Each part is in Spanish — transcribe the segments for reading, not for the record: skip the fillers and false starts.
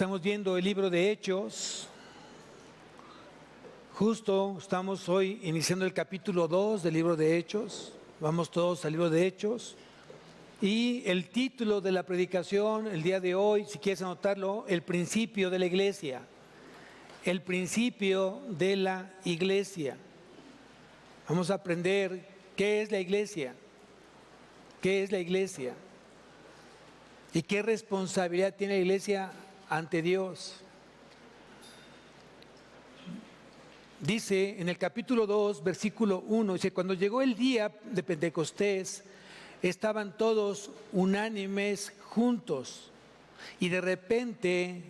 Estamos viendo el libro de Hechos. Justo estamos hoy iniciando el capítulo 2 del libro de Hechos. Vamos todos al libro de Hechos. Y el título de la predicación el día de hoy, si quieres anotarlo, el principio de la iglesia. El principio de la iglesia. Vamos a aprender qué es la iglesia. ¿Qué es la iglesia? ¿Y qué responsabilidad tiene la iglesia ante Dios? Dice en el capítulo 2, versículo 1, dice: cuando llegó el día de Pentecostés, estaban todos unánimes juntos, y de repente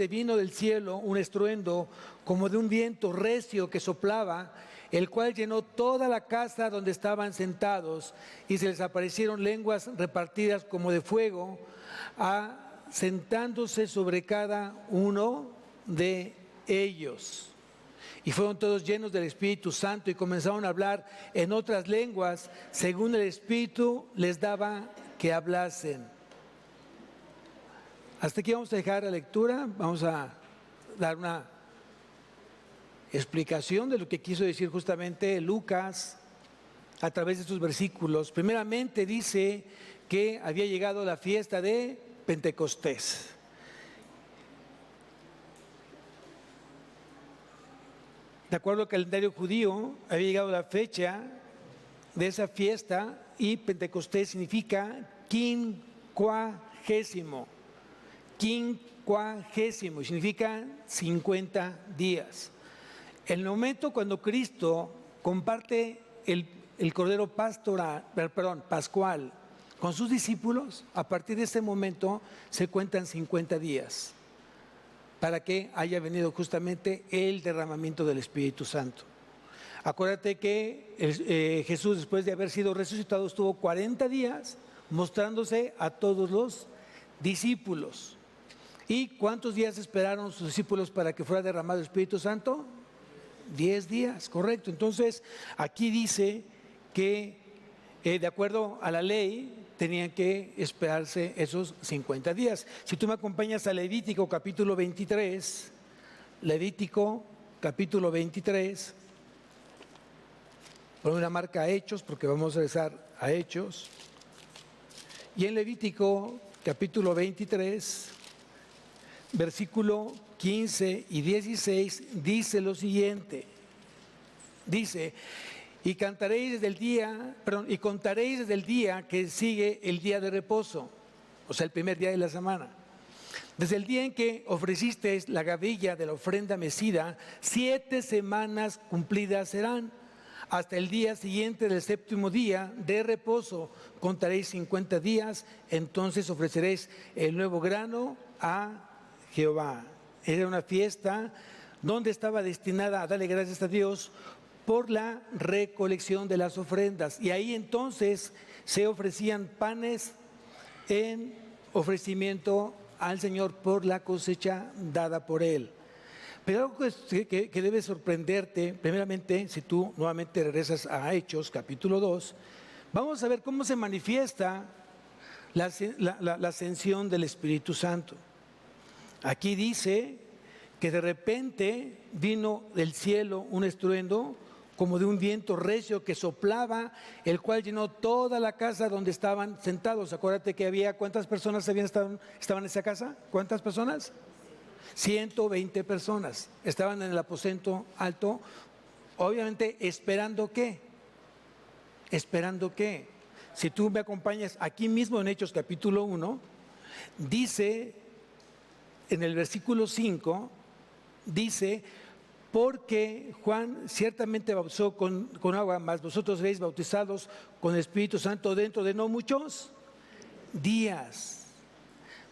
vino del cielo un estruendo como de un viento recio que soplaba, el cual llenó toda la casa donde estaban sentados, y se les aparecieron lenguas repartidas como de fuego, sentándose sobre cada uno de ellos. Y fueron todos llenos del Espíritu Santo y comenzaron a hablar en otras lenguas, según el Espíritu les daba que hablasen. Hasta aquí vamos a dejar la lectura. Vamos a dar una explicación de lo que quiso decir justamente Lucas a través de estos versículos. Primeramente dice que había llegado la fiesta de Pentecostés. De acuerdo al calendario judío, había llegado la fecha de esa fiesta, y Pentecostés significa quincuagésimo. Quincuagésimo significa 50 días. El momento cuando Cristo comparte el cordero pascual con sus discípulos, a partir de ese momento se cuentan 50 días para que haya venido justamente el derramamiento del Espíritu Santo. Acuérdate que Jesús, después de haber sido resucitado, estuvo 40 días mostrándose a todos los discípulos. ¿Y cuántos días esperaron sus discípulos para que fuera derramado el Espíritu Santo? 10 días, correcto. Entonces, aquí dice que de acuerdo a la ley tenían que esperarse esos 50 días. Si tú me acompañas a Levítico capítulo 23, Levítico capítulo 23, pon una marca a Hechos porque vamos a regresar a Hechos. Y en Levítico capítulo 23, versículo 15 y 16 dice lo siguiente. Dice: y contaréis desde el día que sigue el día de reposo, o sea, el primer día de la semana. Desde el día en que ofrecisteis la gavilla de la ofrenda mecida, 7 semanas cumplidas serán. Hasta el día siguiente del séptimo día de reposo contaréis 50 días, entonces ofreceréis el nuevo grano a Jehová. Era una fiesta donde estaba destinada a darle gracias a Dios por la recolección de las ofrendas, y ahí entonces se ofrecían panes en ofrecimiento al Señor por la cosecha dada por Él. Pero algo que debe sorprenderte, primeramente, si tú nuevamente regresas a Hechos capítulo 2, vamos a ver cómo se manifiesta la ascensión del Espíritu Santo. Aquí dice que de repente vino del cielo un estruendo como de un viento recio que soplaba, el cual llenó toda la casa donde estaban sentados. Acuérdate que había, ¿cuántas personas estaban en esa casa? ¿Cuántas personas? 120 personas estaban en el aposento alto, obviamente esperando ¿qué? Esperando ¿qué? Si tú me acompañas aquí mismo en Hechos capítulo 1, dice en el versículo 5, dice: porque Juan ciertamente bautizó con agua, mas vosotros seréis bautizados con el Espíritu Santo dentro de no muchos días.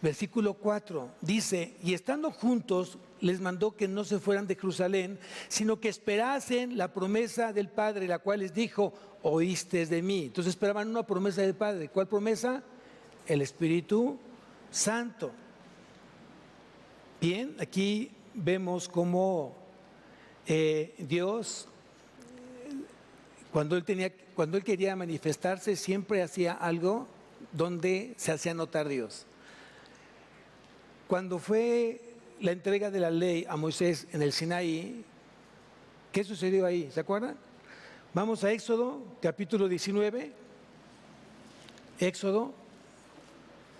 Versículo 4 dice: y estando juntos les mandó que no se fueran de Jerusalén, sino que esperasen la promesa del Padre, la cual les dijo: oísteis de mí. Entonces esperaban una promesa del Padre. ¿Cuál promesa? El Espíritu Santo. Bien, aquí vemos cómo Dios, cuando él quería manifestarse, siempre hacía algo donde se hacía notar Dios. Cuando fue la entrega de la ley a Moisés en el Sinaí, ¿qué sucedió ahí? ¿Se acuerdan? Vamos a Éxodo, capítulo 19. Éxodo,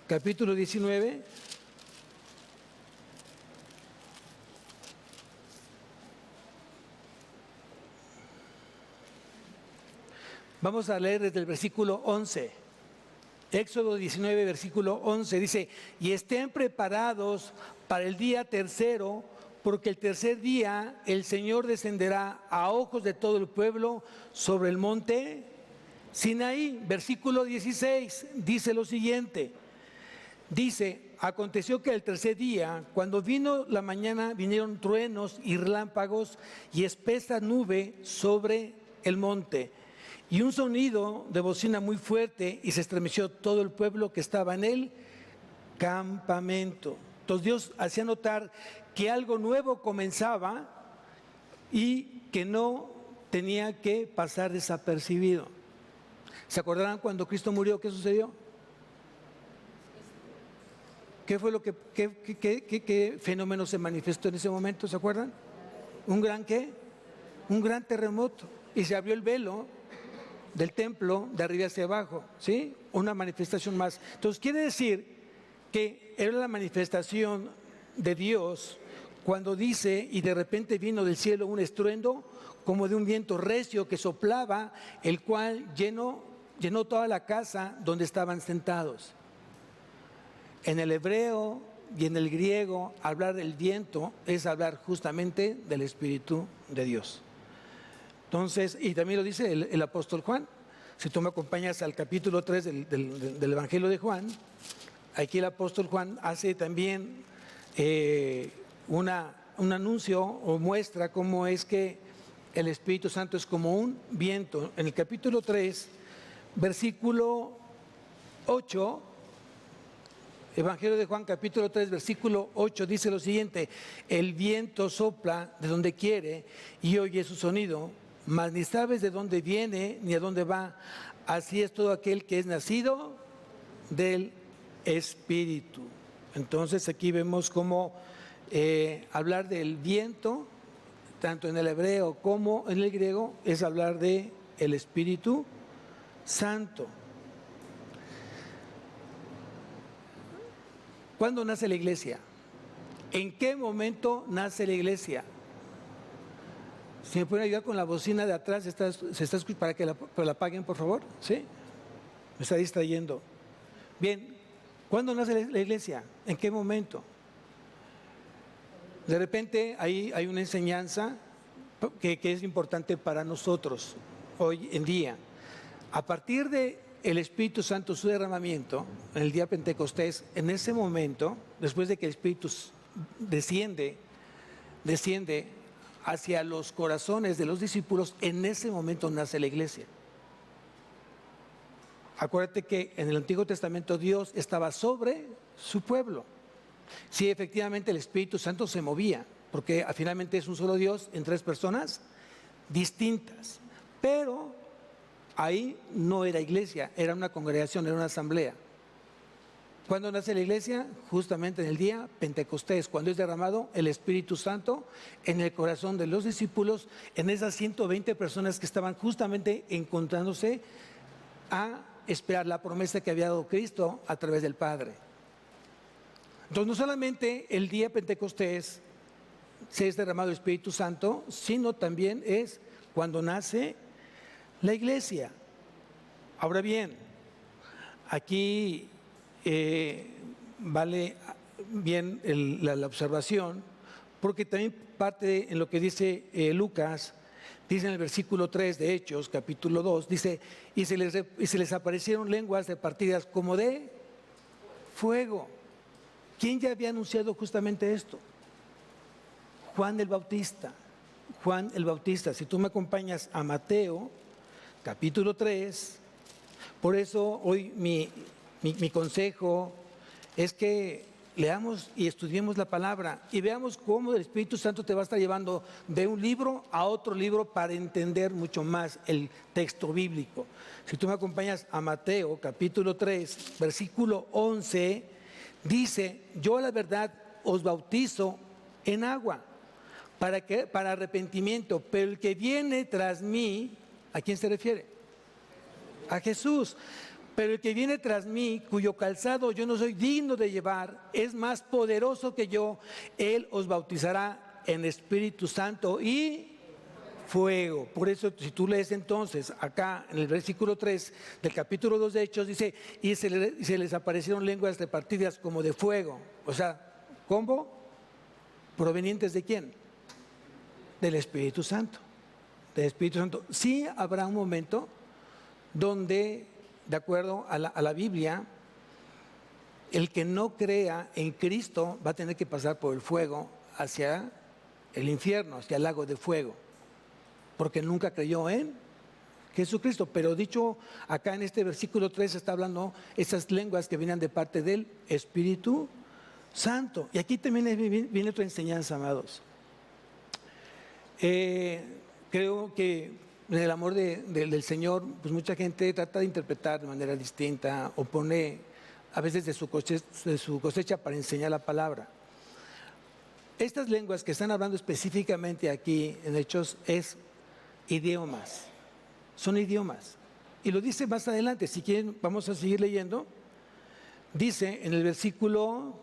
capítulo 19. Vamos a leer desde el versículo 11. Éxodo 19, versículo 11 dice: y estén preparados para el día tercero, porque el tercer día el Señor descenderá a ojos de todo el pueblo sobre el monte Sinaí. Versículo 16 dice lo siguiente: dice, aconteció que el tercer día, cuando vino la mañana, vinieron truenos y relámpagos y espesa nube sobre el monte, y un sonido de bocina muy fuerte, y se estremeció todo el pueblo que estaba en el campamento. Entonces Dios hacía notar que algo nuevo comenzaba y que no tenía que pasar desapercibido. ¿Se acordarán cuando Cristo murió? ¿Qué sucedió? ¿Qué fue lo qué fenómeno se manifestó en ese momento? ¿Se acuerdan? ¿Un gran qué? Un gran terremoto. Y se abrió el velo del templo de arriba hacia abajo, ¿sí? Una manifestación más. Entonces quiere decir que era la manifestación de Dios cuando dice: y de repente vino del cielo un estruendo como de un viento recio que soplaba, el cual llenó toda la casa donde estaban sentados. En el hebreo y en el griego, hablar del viento es hablar justamente del Espíritu de Dios. Entonces, y también lo dice el apóstol Juan. Si tú me acompañas al capítulo 3 del Evangelio de Juan, aquí el apóstol Juan hace también un anuncio o muestra cómo es que el Espíritu Santo es como un viento. En el capítulo 3, versículo 8, Evangelio de Juan, capítulo 3, versículo 8, dice lo siguiente: el viento sopla de donde quiere y oye su sonido, mas ni sabes de dónde viene ni a dónde va. Así es todo aquel que es nacido del Espíritu. Entonces aquí vemos cómo hablar del viento, tanto en el hebreo como en el griego, es hablar de el Espíritu Santo. ¿Cuándo nace la iglesia? ¿En qué momento nace la iglesia? Si me pueden ayudar con la bocina de atrás, se está para que la apaguen, por favor. ¿Sí? Me está distrayendo. Bien, ¿cuándo nace la iglesia? ¿En qué momento? De repente ahí hay una enseñanza que es importante para nosotros hoy en día. A partir de el Espíritu Santo, su derramamiento, en el día Pentecostés, en ese momento, después de que el Espíritu desciende hacia los corazones de los discípulos, en ese momento nace la iglesia. Acuérdate que en el Antiguo Testamento Dios estaba sobre su pueblo. Sí, efectivamente el Espíritu Santo se movía, porque finalmente es un solo Dios en tres personas distintas. Pero ahí no era iglesia, era una congregación, era una asamblea. ¿Cuándo nace la iglesia? Justamente en el día Pentecostés, cuando es derramado el Espíritu Santo en el corazón de los discípulos, en esas 120 personas que estaban justamente encontrándose a esperar la promesa que había dado Cristo a través del Padre. Entonces, no solamente el día Pentecostés se es derramado el Espíritu Santo, sino también es cuando nace la iglesia. Ahora bien, aquí vale bien la observación, porque también parte en lo que dice Lucas. Dice en el versículo 3 de Hechos, capítulo 2, dice: y se les aparecieron lenguas repartidas como de fuego. ¿Quién ya había anunciado justamente esto? Juan el Bautista. Juan el Bautista. Si tú me acompañas a Mateo, capítulo 3, por eso hoy mi consejo es que leamos y estudiemos la palabra y veamos cómo el Espíritu Santo te va a estar llevando de un libro a otro libro para entender mucho más el texto bíblico. Si tú me acompañas a Mateo capítulo 3, versículo 11, dice: yo a la verdad os bautizo en agua, para arrepentimiento, pero el que viene tras mí, ¿a quién se refiere? A Jesús. Pero el que viene tras mí, cuyo calzado yo no soy digno de llevar, es más poderoso que yo. Él os bautizará en Espíritu Santo y fuego. Por eso, si tú lees entonces acá en el versículo 3 del capítulo 2 de Hechos, dice, y se les aparecieron lenguas repartidas como de fuego. O sea, ¿cómo? ¿Provenientes de quién? Del Espíritu Santo. Del Espíritu Santo. Sí habrá un momento donde, de acuerdo a la Biblia, el que no crea en Cristo va a tener que pasar por el fuego hacia el infierno, hacia el lago de fuego, porque nunca creyó en Jesucristo. Pero dicho acá en este versículo 3 está hablando esas lenguas que vienen de parte del Espíritu Santo. Y aquí también viene otra enseñanza, amados. Creo que en el amor del Señor, pues mucha gente trata de interpretar de manera distinta o pone a veces de su cosecha para enseñar la palabra. Estas lenguas que están hablando específicamente aquí en Hechos es idiomas, son idiomas. Y lo dice más adelante, si quieren vamos a seguir leyendo. Dice en el versículo,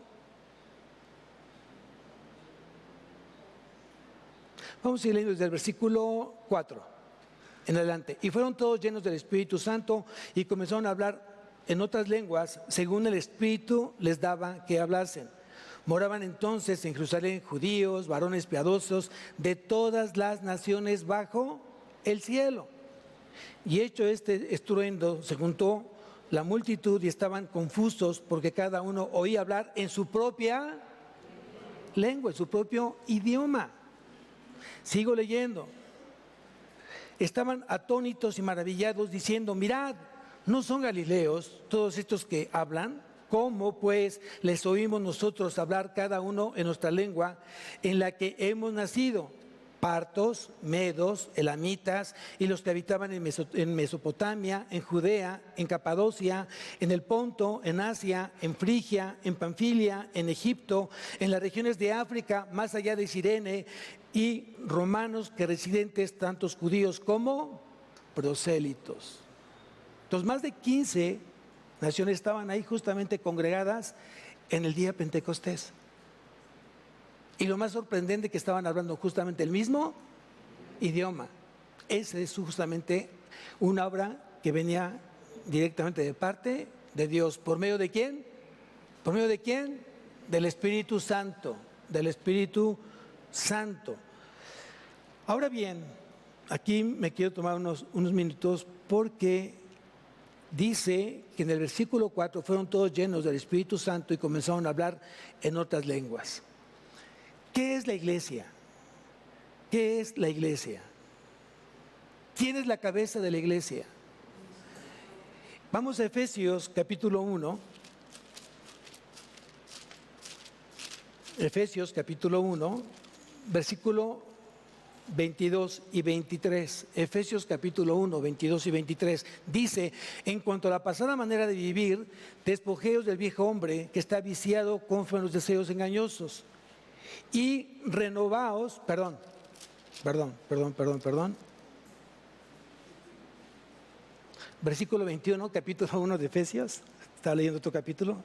vamos a ir leyendo desde el versículo 4 en adelante. Y fueron todos llenos del Espíritu Santo y comenzaron a hablar en otras lenguas, según el Espíritu les daba que hablasen. Moraban entonces en Jerusalén judíos, varones piadosos, de todas las naciones bajo el cielo. Y hecho este estruendo, se juntó la multitud y estaban confusos porque cada uno oía hablar en su propia lengua, en su propio idioma. Sigo leyendo. Estaban atónitos y maravillados diciendo, mirad, ¿no son galileos todos estos que hablan? ¿Cómo pues les oímos nosotros hablar cada uno en nuestra lengua en la que hemos nacido? Partos, medos, elamitas y los que habitaban en Mesopotamia, en Judea, en Capadocia, en el Ponto, en Asia, en Frigia, en Panfilia, en Egipto, en las regiones de África, más allá de Cirene, y romanos que residentes, tantos judíos como prosélitos. Entonces, más de 15 naciones estaban ahí justamente congregadas en el día de Pentecostés. Y lo más sorprendente es que estaban hablando justamente el mismo idioma. Esa es justamente una obra que venía directamente de parte de Dios. ¿Por medio de quién? ¿Por medio de quién? Del Espíritu Santo. Del Espíritu Santo. Ahora bien, aquí me quiero tomar unos minutos porque dice que en el versículo 4 fueron todos llenos del Espíritu Santo y comenzaron a hablar en otras lenguas. ¿Qué es la iglesia? ¿Qué es la iglesia? ¿Quién es la cabeza de la iglesia? Vamos a Efesios capítulo 1. Efesios capítulo 1, versículo 22 y 23. Efesios capítulo 1, 22 y 23. Dice, en cuanto a la pasada manera de vivir, despojeos del viejo hombre que está viciado conforme a los deseos engañosos. Y renovaos, perdón. Versículo 21, capítulo 1 de Efesios. Estaba leyendo tu capítulo.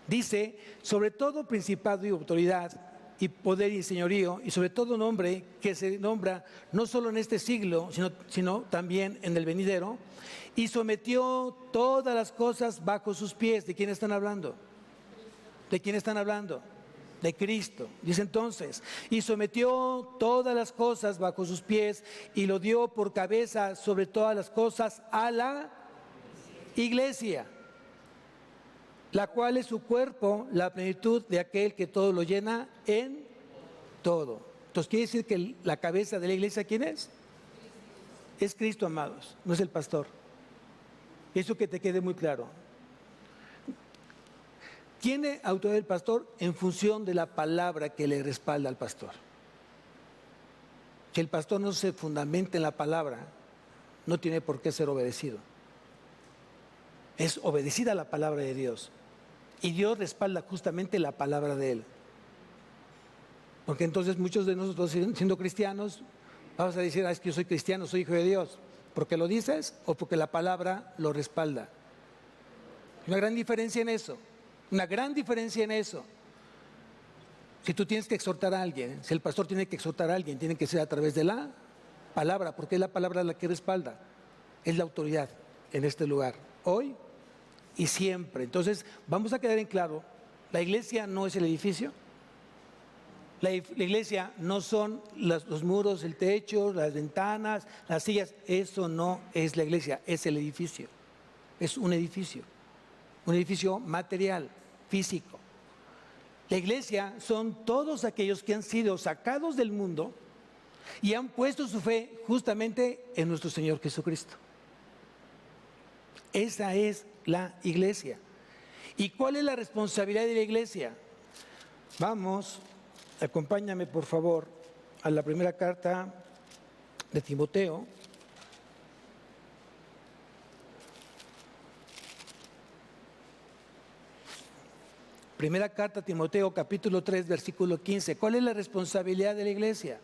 Dice, sobre todo principado y autoridad y poder y señorío, y sobre todo nombre que se nombra no solo en este siglo, sino también en el venidero, y sometió todas las cosas bajo sus pies. ¿De quién están hablando? ¿De quién están hablando? De Cristo. Dice entonces, y sometió todas las cosas bajo sus pies y lo dio por cabeza sobre todas las cosas a la iglesia, la cual es su cuerpo, la plenitud de aquel que todo lo llena en todo. Entonces quiere decir que la cabeza de la iglesia, ¿quién es? Es Cristo, amados, no es el pastor. Eso que te quede muy claro. Tiene autoridad el pastor en función de la palabra que le respalda al pastor. Si el pastor no se fundamenta en la palabra, no tiene por qué ser obedecido. Es obedecida la palabra de Dios. Y Dios respalda justamente la palabra de Él. Porque entonces muchos de nosotros, siendo cristianos, vamos a decir, es que yo soy cristiano, soy hijo de Dios. ¿Porque lo dices o porque la palabra lo respalda? Hay una gran diferencia en eso. Una gran diferencia en eso. Si tú tienes que exhortar a alguien, si el pastor tiene que exhortar a alguien, tiene que ser a través de la palabra, porque es la palabra la que respalda. Es la autoridad en este lugar, hoy y siempre. Entonces, vamos a quedar en claro, la iglesia no es el edificio. La iglesia no son los muros, el techo, las ventanas, las sillas. Eso no es la iglesia, es el edificio. Es un edificio material, físico. La iglesia son todos aquellos que han sido sacados del mundo y han puesto su fe justamente en nuestro Señor Jesucristo. Esa es la iglesia. ¿Y cuál es la responsabilidad de la iglesia? Vamos, acompáñame por favor a la primera carta de Timoteo. Primera carta a Timoteo, capítulo 3, versículo 15. ¿Cuál es la responsabilidad de la iglesia?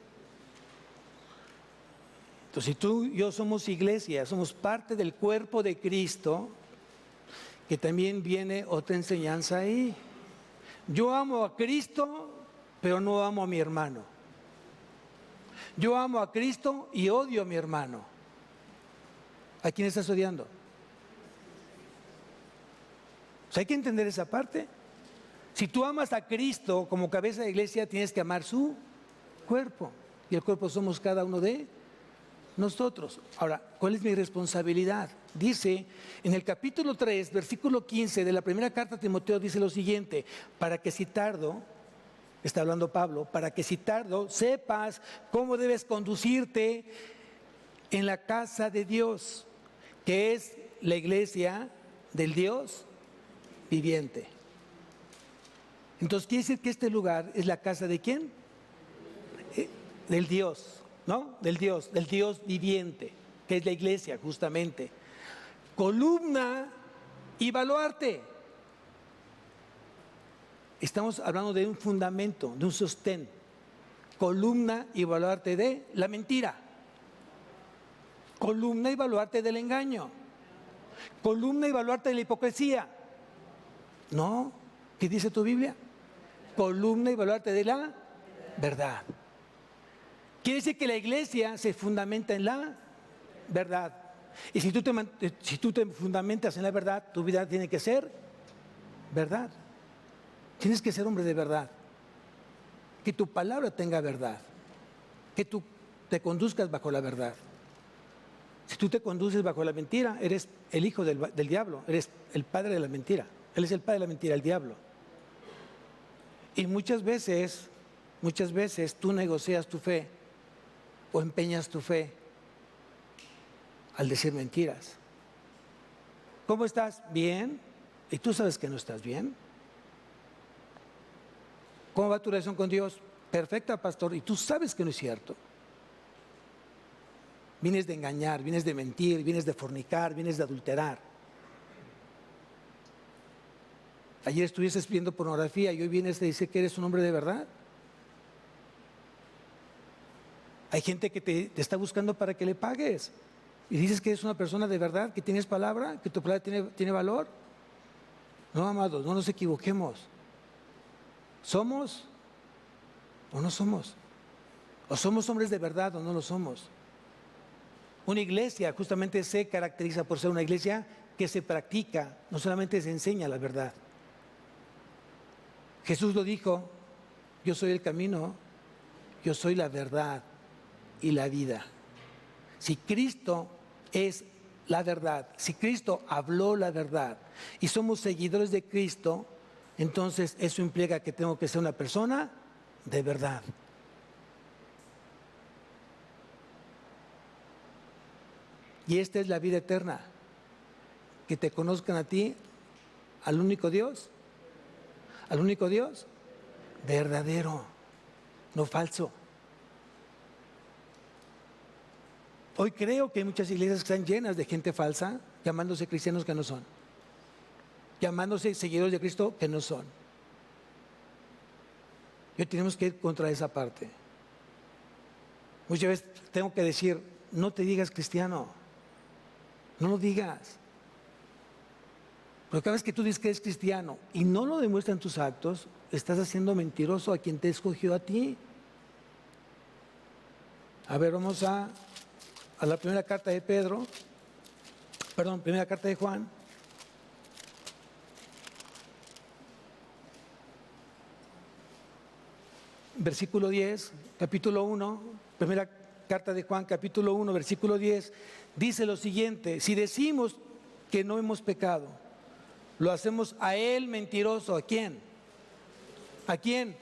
Entonces, si tú y yo somos iglesia, somos parte del cuerpo de Cristo, que también viene otra enseñanza ahí. Yo amo a Cristo, pero no amo a mi hermano. Yo amo a Cristo y odio a mi hermano. ¿A quién estás odiando? Pues hay que entender esa parte. Si tú amas a Cristo como cabeza de iglesia, tienes que amar su cuerpo. Y el cuerpo somos cada uno de nosotros. Ahora, ¿cuál es mi responsabilidad? Dice en el capítulo 3, versículo 15 de la primera carta a Timoteo, dice lo siguiente: para que si tardo, está hablando Pablo, para que si tardo sepas cómo debes conducirte en la casa de Dios, que es la iglesia del Dios viviente. Entonces, quiere decir que este lugar es la casa de ¿quién? Del Dios, ¿no? Del Dios viviente, que es la iglesia justamente. Columna y baluarte. Estamos hablando de un fundamento, de un sostén. Columna y baluarte de la mentira. Columna y baluarte del engaño. Columna y baluarte de la hipocresía. No, ¿qué dice tu Biblia? Columna y baluarte de la verdad. Quiere decir que la iglesia se fundamenta en la verdad. Y si tú te fundamentas en la verdad, tu vida tiene que ser verdad. Tienes que ser hombre de verdad. Que tu palabra tenga verdad. Que tú te conduzcas bajo la verdad. Si tú te conduces bajo la mentira, eres el hijo del diablo, eres el padre de la mentira. Él es el padre de la mentira, el diablo. Y muchas veces tú negocias tu fe o empeñas tu fe al decir mentiras. ¿Cómo estás? Bien. ¿Y tú sabes que no estás bien? ¿Cómo va tu relación con Dios? Perfecta, pastor. ¿Y tú sabes que no es cierto? Vienes de engañar, vienes de mentir, vienes de fornicar, vienes de adulterar. Ayer estuviste viendo pornografía y hoy vienes y te dice que eres un hombre de verdad. Hay gente que te está buscando para que le pagues. Y dices que eres una persona de verdad, que tienes palabra, que tu palabra tiene valor. No, amados, no nos equivoquemos. ¿Somos o no somos? ¿O somos hombres de verdad o no lo somos? Una iglesia justamente se caracteriza por ser una iglesia que se practica, no solamente se enseña la verdad. Jesús lo dijo: yo soy el camino, yo soy la verdad y la vida. Si Cristo es la verdad, si Cristo habló la verdad y somos seguidores de Cristo, entonces eso implica que tengo que ser una persona de verdad. Y esta es la vida eterna, que te conozcan a ti, al único Dios verdadero, no falso. Hoy creo que hay muchas iglesias que están llenas de gente falsa, llamándose cristianos que no son, llamándose seguidores de Cristo que no son. Yo tenemos que ir contra esa parte. Muchas veces tengo que decir, no te digas cristiano, no lo digas. Pero cada vez que tú dices que eres cristiano y no lo demuestran tus actos, estás haciendo mentiroso a quien te escogió a ti. A ver, vamos a la primera carta de primera carta de Juan. Versículo 10, capítulo 1, primera carta de Juan, capítulo 1, versículo 10, dice lo siguiente: si decimos que no hemos pecado, lo hacemos a él mentiroso. ¿A quién? ¿A quién?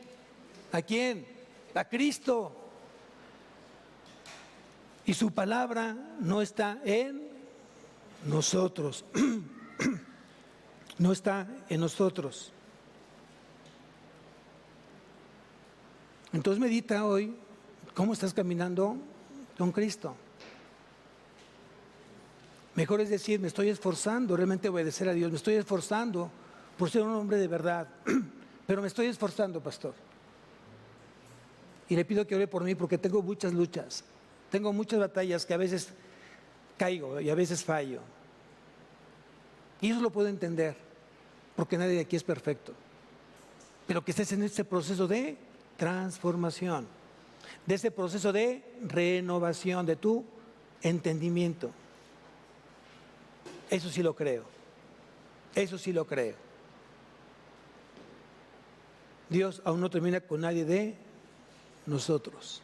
¿A quién? A Cristo. Y su palabra no está en nosotros. No está en nosotros. Entonces medita hoy cómo estás caminando con Cristo. Mejor es decir, me estoy esforzando realmente a obedecer a Dios, me estoy esforzando por ser un hombre de verdad, pero me estoy esforzando, pastor. Y le pido que ore por mí porque tengo muchas luchas, tengo muchas batallas que a veces caigo y a veces fallo. Y eso lo puedo entender, porque nadie de aquí es perfecto. Pero que estés en este proceso de transformación, de este proceso de renovación de tu entendimiento. Eso sí lo creo. Eso sí lo creo. Dios aún no termina con nadie de nosotros.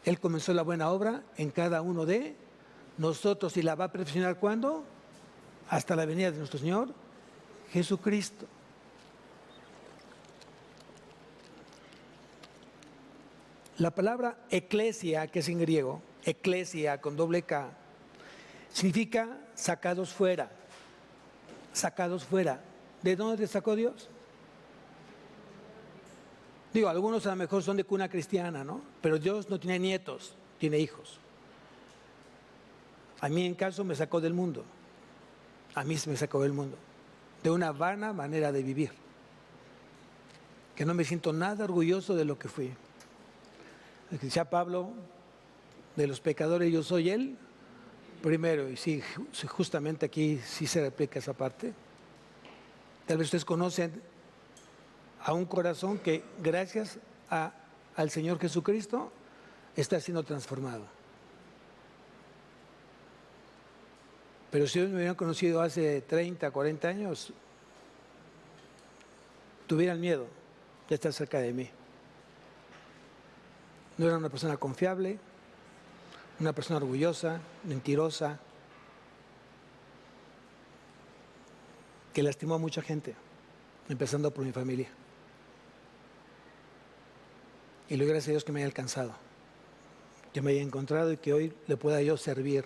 Él comenzó la buena obra en cada uno de nosotros y la va a perfeccionar ¿cuándo? Hasta la venida de nuestro Señor Jesucristo. La palabra eclesia, que es en griego, eclesia con doble K, significa sacados fuera. Sacados fuera. ¿De dónde te sacó Dios? Digo, algunos a lo mejor son de cuna cristiana, ¿no? Pero Dios no tiene nietos, tiene hijos. A mí en caso me sacó del mundo. A mí se me sacó del mundo. De una vana manera de vivir. Que no me siento nada orgulloso de lo que fui. Decía Pablo, de los pecadores yo soy él primero. Y sí, justamente aquí sí se replica esa parte. Tal vez ustedes conocen a un corazón que gracias al Señor Jesucristo está siendo transformado. Pero si ellos me hubieran conocido hace 30, 40 años, tuvieran miedo de estar cerca de mí. No era una persona confiable, una persona orgullosa, mentirosa, que lastimó a mucha gente, empezando por mi familia. Y le doy gracias a Dios que me haya alcanzado, que me haya encontrado y que hoy le pueda yo servir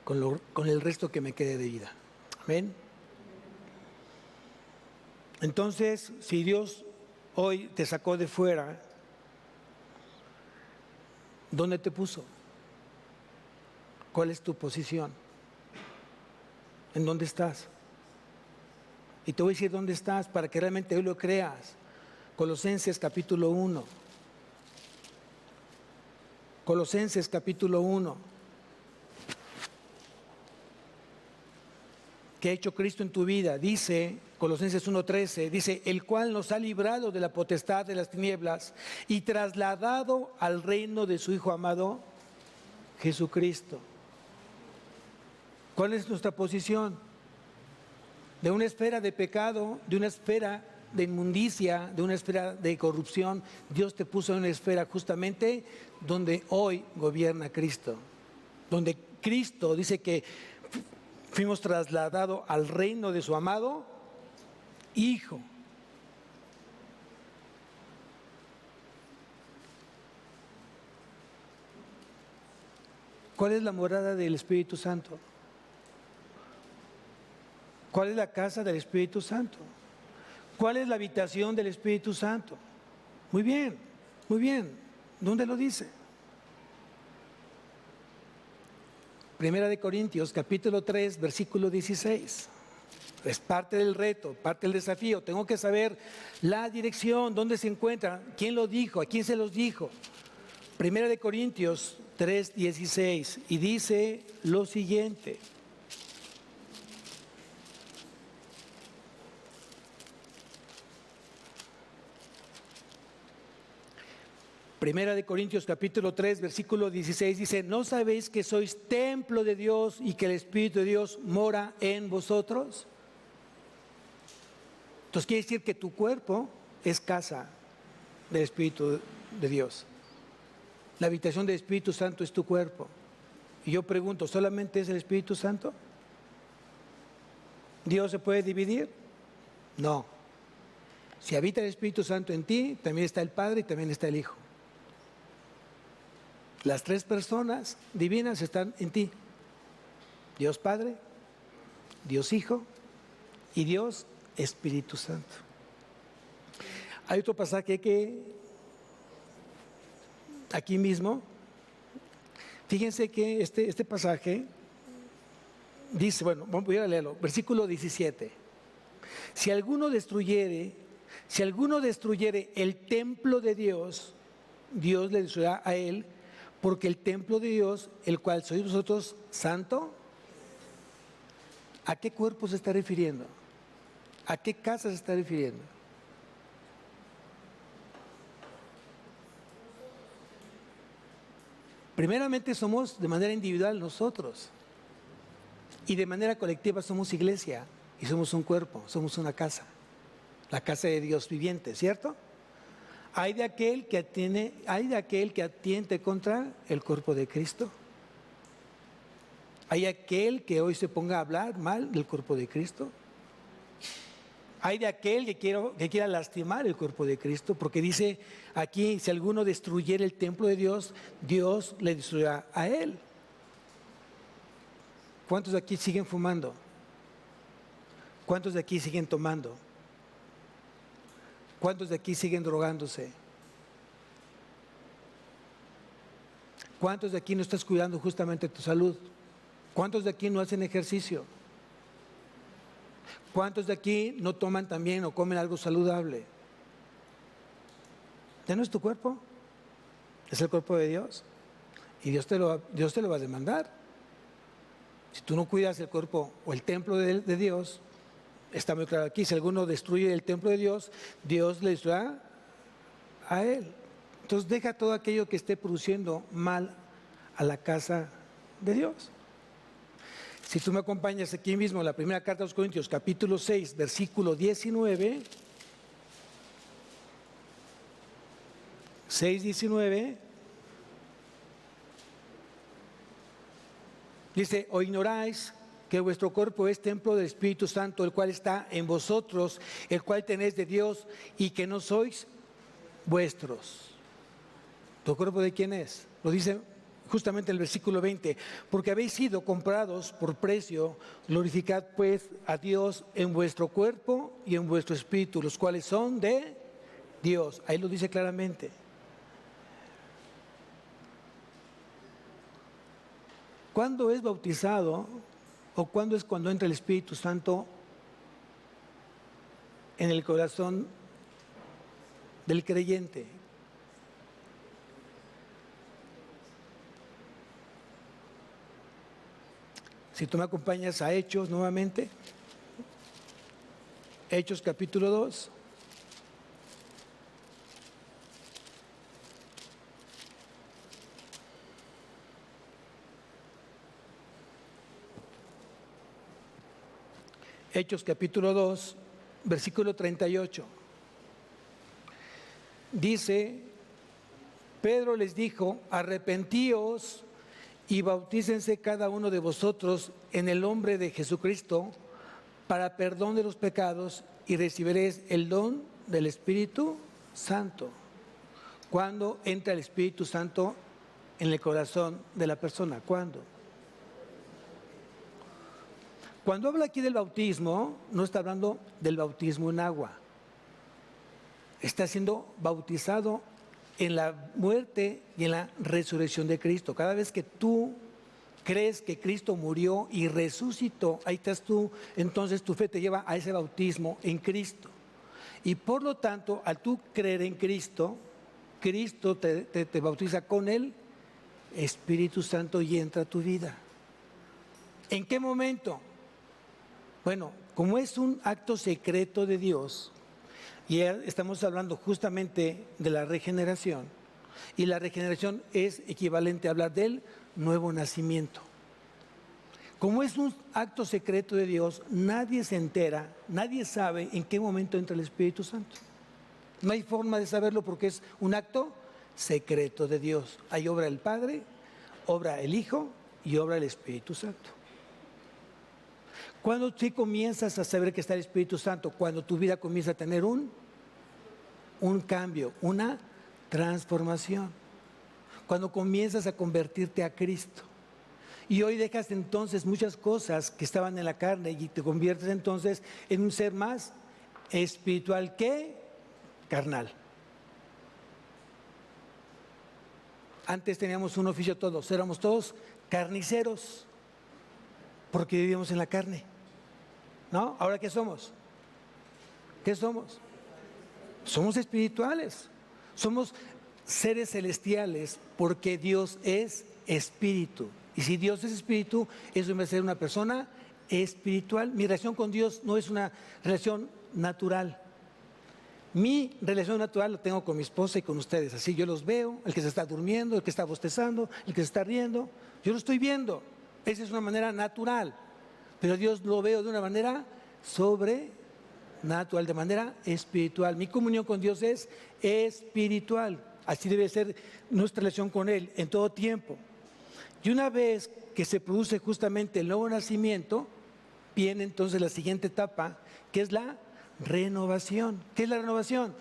con el resto que me quede de vida. Amén. Entonces, si Dios hoy te sacó de fuera, ¿dónde te puso? ¿Cuál es tu posición? ¿En dónde estás? Y te voy a decir dónde estás para que realmente hoy lo creas. Colosenses capítulo 1. Colosenses capítulo 1. ¿Qué ha hecho Cristo en tu vida? Dice, Colosenses 1:13, dice, el cual nos ha librado de la potestad de las tinieblas y trasladado al reino de su Hijo amado, Jesucristo. ¿Cuál es nuestra posición? De una esfera de pecado, de una esfera de inmundicia, de una esfera de corrupción, Dios te puso en una esfera justamente donde hoy gobierna Cristo. Donde Cristo dice que fuimos trasladados al reino de su amado Hijo. ¿Cuál es la morada del Espíritu Santo? ¿Cuál es la casa del Espíritu Santo? ¿Cuál es la habitación del Espíritu Santo? Muy bien, muy bien. ¿Dónde lo dice? Primera de Corintios, capítulo 3, versículo 16. Es parte del reto, parte del desafío. Tengo que saber la dirección, dónde se encuentra, quién lo dijo, a quién se los dijo. Primera de Corintios 3:16, y dice lo siguiente. Primera de Corintios capítulo 3, versículo 16 dice, ¿no sabéis que sois templo de Dios y que el Espíritu de Dios mora en vosotros? Entonces quiere decir que tu cuerpo es casa del Espíritu de Dios. La habitación del Espíritu Santo es tu cuerpo. Y yo pregunto, ¿solamente es el Espíritu Santo? ¿Dios se puede dividir? No. Si habita el Espíritu Santo en ti, también está el Padre y también está el Hijo. Las tres personas divinas están en ti. Dios Padre, Dios Hijo y Dios Espíritu Santo. Hay otro pasaje que aquí mismo, fíjense que este pasaje dice, bueno, voy a leerlo, versículo 17. Si alguno destruyere el templo de Dios, Dios le destruirá a él, porque el templo de Dios, el cual sois vosotros, santo. ¿A qué cuerpo se está refiriendo? ¿A qué casa se está refiriendo? Primeramente somos de manera individual nosotros, y de manera colectiva somos iglesia, y somos un cuerpo, somos una casa, la casa de Dios viviente, ¿cierto? Hay de aquel que atiente contra el cuerpo de Cristo. Hay aquel que hoy se ponga a hablar mal del cuerpo de Cristo. Hay de aquel que quiera lastimar el cuerpo de Cristo, porque dice aquí, si alguno destruyera el templo de Dios, Dios le destruirá a él. ¿Cuántos de aquí siguen fumando? ¿Cuántos de aquí siguen tomando? ¿Cuántos de aquí siguen drogándose? ¿Cuántos de aquí no estás cuidando justamente tu salud? ¿Cuántos de aquí no hacen ejercicio? ¿Cuántos de aquí no toman también o comen algo saludable? ¿Ya no es tu cuerpo? Es el cuerpo de Dios. Y Dios te lo va a demandar. Si tú no cuidas el cuerpo o el templo de Dios, está muy claro aquí, si alguno destruye el templo de Dios, Dios le destruirá a él. Entonces deja todo aquello que esté produciendo mal a la casa de Dios. Si tú me acompañas aquí mismo, la primera carta a los Corintios, capítulo 6, versículo 19, 6:19, dice, ¿o ignoráis que vuestro cuerpo es templo del Espíritu Santo, el cual está en vosotros, el cual tenéis de Dios, y que no sois vuestros? ¿Tu cuerpo de quién es? Lo dice justamente el versículo 20, porque habéis sido comprados por precio, glorificad pues a Dios en vuestro cuerpo y en vuestro espíritu, los cuales son de Dios. Ahí lo dice claramente. ¿Cuándo es bautizado o cuándo es cuando entra el Espíritu Santo en el corazón del creyente? Si tú me acompañas a Hechos nuevamente, Hechos capítulo 2. Hechos capítulo 2, versículo 38. Dice, Pedro les dijo, arrepentíos y bautícense cada uno de vosotros en el nombre de Jesucristo para perdón de los pecados y recibiréis el don del Espíritu Santo. ¿Cuándo entra el Espíritu Santo en el corazón de la persona? ¿Cuándo? Cuando habla aquí del bautismo, no está hablando del bautismo en agua. Está siendo bautizado en la muerte y en la resurrección de Cristo. Cada vez que tú crees que Cristo murió y resucitó, ahí estás tú, entonces tu fe te lleva a ese bautismo en Cristo. Y por lo tanto, al tú creer en Cristo, Cristo te bautiza con el Espíritu Santo y entra a tu vida. ¿En qué momento? Bueno, como es un acto secreto de Dios, y estamos hablando justamente de la regeneración, y la regeneración es equivalente a hablar del nuevo nacimiento. Como es un acto secreto de Dios, nadie se entera, nadie sabe en qué momento entra el Espíritu Santo. No hay forma de saberlo porque es un acto secreto de Dios. Hay obra del Padre, obra el Hijo y obra el Espíritu Santo. ¿Cuándo tú comienzas a saber que está el Espíritu Santo? Cuando tu vida comienza a tener un cambio, una transformación. Cuando comienzas a convertirte a Cristo. Y hoy dejas entonces muchas cosas que estaban en la carne y te conviertes entonces en un ser más espiritual que carnal. Antes teníamos un oficio todos, éramos todos carniceros, porque vivíamos en la carne. ¿No? ¿Ahora qué somos? ¿Qué somos? Somos espirituales, somos seres celestiales porque Dios es espíritu. Y si Dios es espíritu, eso me hace ser una persona espiritual. Mi relación con Dios no es una relación natural. Mi relación natural la tengo con mi esposa y con ustedes. Así yo los veo, el que se está durmiendo, el que está bostezando, el que se está riendo. Yo lo estoy viendo. Esa es una manera natural. Pero Dios lo veo de una manera sobrenatural, de manera espiritual. Mi comunión con Dios es espiritual. Así debe ser nuestra relación con Él en todo tiempo. Y una vez que se produce justamente el nuevo nacimiento, viene entonces la siguiente etapa, que es la renovación. ¿Qué es la renovación?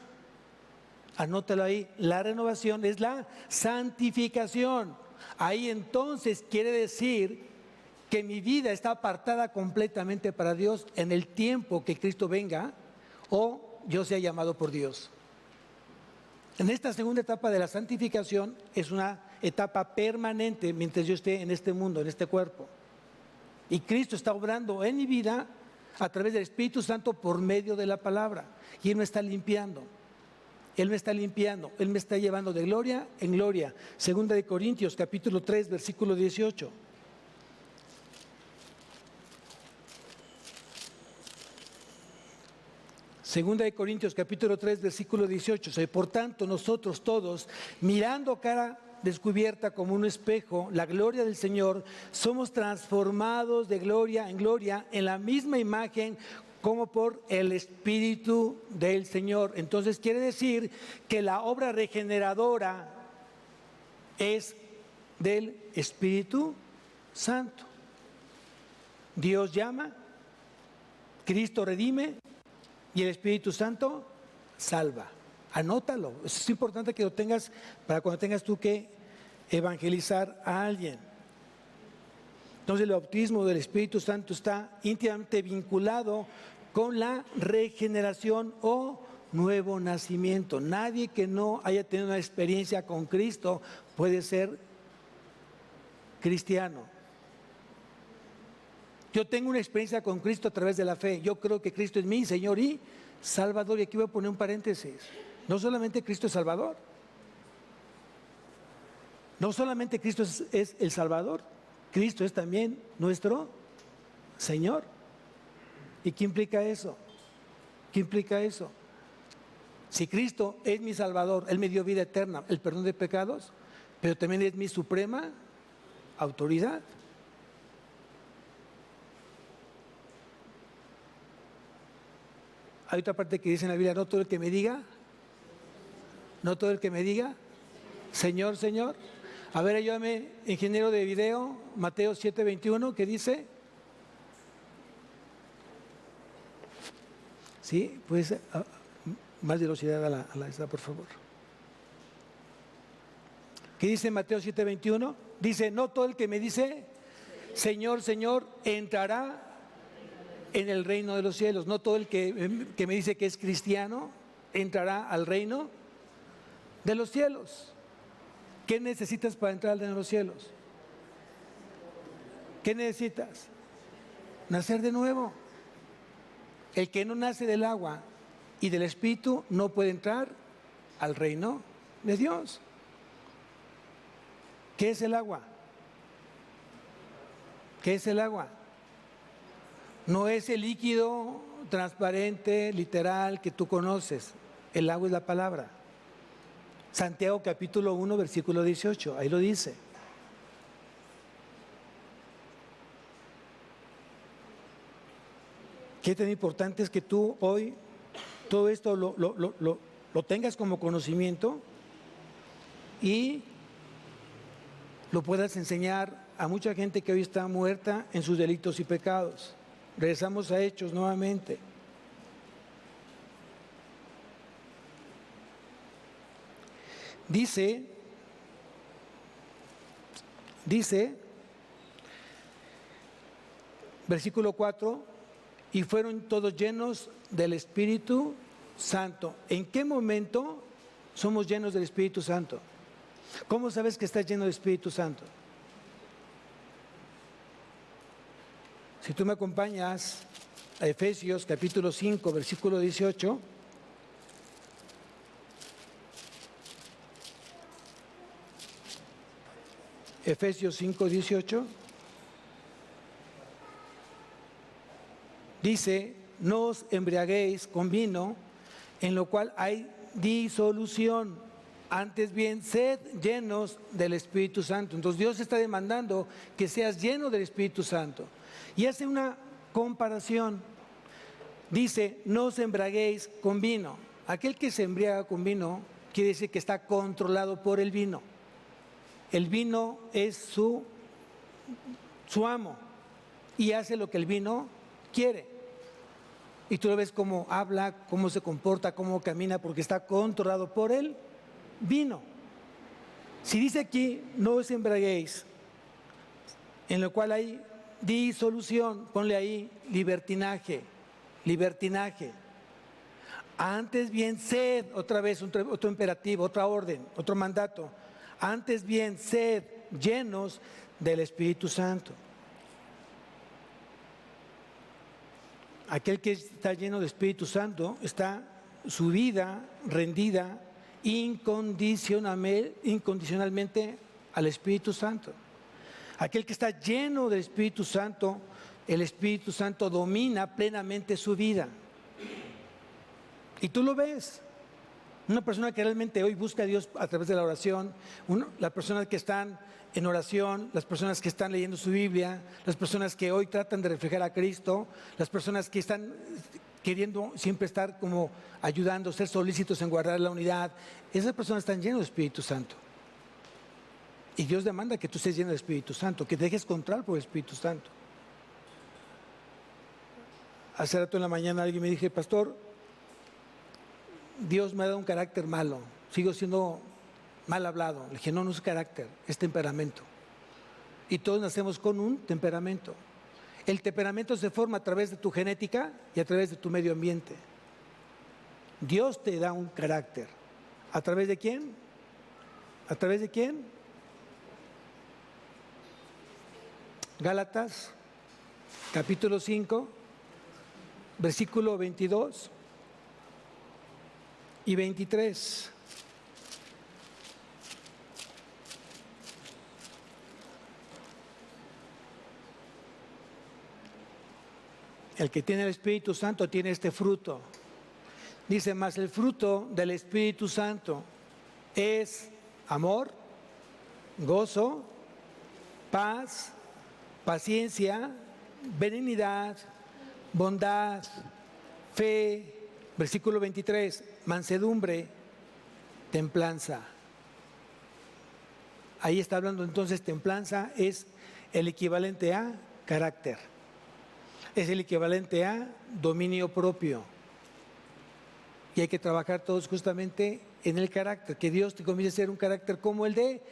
Anótalo ahí. La renovación es la santificación. Ahí entonces quiere decir que mi vida está apartada completamente para Dios en el tiempo que Cristo venga o yo sea llamado por Dios. En esta segunda etapa de la santificación es una etapa permanente mientras yo esté en este mundo, en este cuerpo. Y Cristo está obrando en mi vida a través del Espíritu Santo por medio de la palabra. Y Él me está limpiando. Él me está limpiando. Él me está llevando de gloria en gloria. Segunda de Corintios, capítulo 3, versículo 18. Segunda de Corintios capítulo 3 versículo 18. Por tanto nosotros todos, mirando cara descubierta como un espejo, la gloria del Señor, somos transformados de gloria en la misma imagen como por el Espíritu del Señor. Entonces quiere decir que la obra regeneradora es del Espíritu Santo. Dios llama, Cristo redime y el Espíritu Santo salva. Anótalo, es importante que lo tengas para cuando tengas tú que evangelizar a alguien. Entonces el bautismo del Espíritu Santo está íntimamente vinculado con la regeneración o nuevo nacimiento. Nadie que no haya tenido una experiencia con Cristo puede ser cristiano. Yo tengo una experiencia con Cristo a través de la fe. Yo creo que Cristo es mi Señor y Salvador. Y aquí voy a poner un paréntesis. No solamente Cristo es Salvador. No solamente Cristo es el Salvador. Cristo es también nuestro Señor. ¿Y qué implica eso? ¿Qué implica eso? Si Cristo es mi Salvador, Él me dio vida eterna, el perdón de pecados, pero también es mi suprema autoridad. Hay otra parte que dice en la Biblia, no todo el que me diga, Señor, Señor. A ver, ayúdame, ingeniero de video, Mateo 7:21, ¿qué dice? Sí, pues más velocidad a la esta, por favor. ¿Qué dice Mateo 7:21? Dice, no todo el que me dice, Señor, Señor, entrará en el reino de los cielos. No todo el que me dice que es cristiano entrará al reino de los cielos. ¿Qué necesitas para entrar al reino de los cielos? ¿Qué necesitas? Nacer de nuevo. El que no nace del agua y del Espíritu no puede entrar al reino de Dios. ¿Qué es el agua? ¿Qué es el agua? No es el líquido transparente, literal, que tú conoces. El agua es la palabra. Santiago capítulo 1, versículo 18, ahí lo dice. Qué tan importante es que tú hoy todo esto lo tengas como conocimiento y lo puedas enseñar a mucha gente que hoy está muerta en sus delitos y pecados. Regresamos a Hechos nuevamente. Dice, versículo 4, y fueron todos llenos del Espíritu Santo. ¿En qué momento somos llenos del Espíritu Santo? ¿Cómo sabes que estás lleno del Espíritu Santo? Si tú me acompañas a Efesios capítulo 5, versículo 18. Efesios 5, 18. Dice, no os embriaguéis con vino, en lo cual hay disolución. Antes bien, sed llenos del Espíritu Santo. Entonces Dios está demandando que seas lleno del Espíritu Santo. Y hace una comparación. Dice, no os embriaguéis con vino. Aquel que se embriaga con vino quiere decir que está controlado por el vino. El vino es su amo y hace lo que el vino quiere. Y tú lo ves cómo habla, cómo se comporta, cómo camina, porque está controlado por el vino. Si dice aquí, no os embriaguéis, en lo cual hay disolución, ponle ahí libertinaje. Antes bien sed, otra vez otro imperativo, otra orden, otro mandato. Antes bien sed llenos del Espíritu Santo. Aquel que está lleno del Espíritu Santo está su vida rendida incondicionalmente al Espíritu Santo. Aquel que está lleno del Espíritu Santo, el Espíritu Santo domina plenamente su vida. Y tú lo ves. Una persona que realmente hoy busca a Dios a través de la oración, las personas que están en oración, las personas que están leyendo su Biblia, las personas que hoy tratan de reflejar a Cristo, las personas que están queriendo siempre estar como ayudando, ser solícitos en guardar la unidad, esas personas están llenas del Espíritu Santo. Y Dios demanda que tú estés lleno del Espíritu Santo, que te dejes controlar por el Espíritu Santo. Hace rato en la mañana alguien me dijo, pastor, Dios me ha dado un carácter malo, sigo siendo mal hablado. Le dije, no, no es carácter, es temperamento. Y todos nacemos con un temperamento. El temperamento se forma a través de tu genética y a través de tu medio ambiente. Dios te da un carácter. ¿A través de quién? ¿A través de quién? Gálatas, capítulo 5, versículo 22 y 23. El que tiene el Espíritu Santo tiene este fruto. Dice, más el fruto del Espíritu Santo es amor, gozo, paz, paciencia, benignidad, bondad, fe, versículo 23, mansedumbre, templanza. Ahí está hablando entonces, templanza es el equivalente a carácter, es el equivalente a dominio propio. Y hay que trabajar todos justamente en el carácter, que Dios te comience a ser un carácter como el de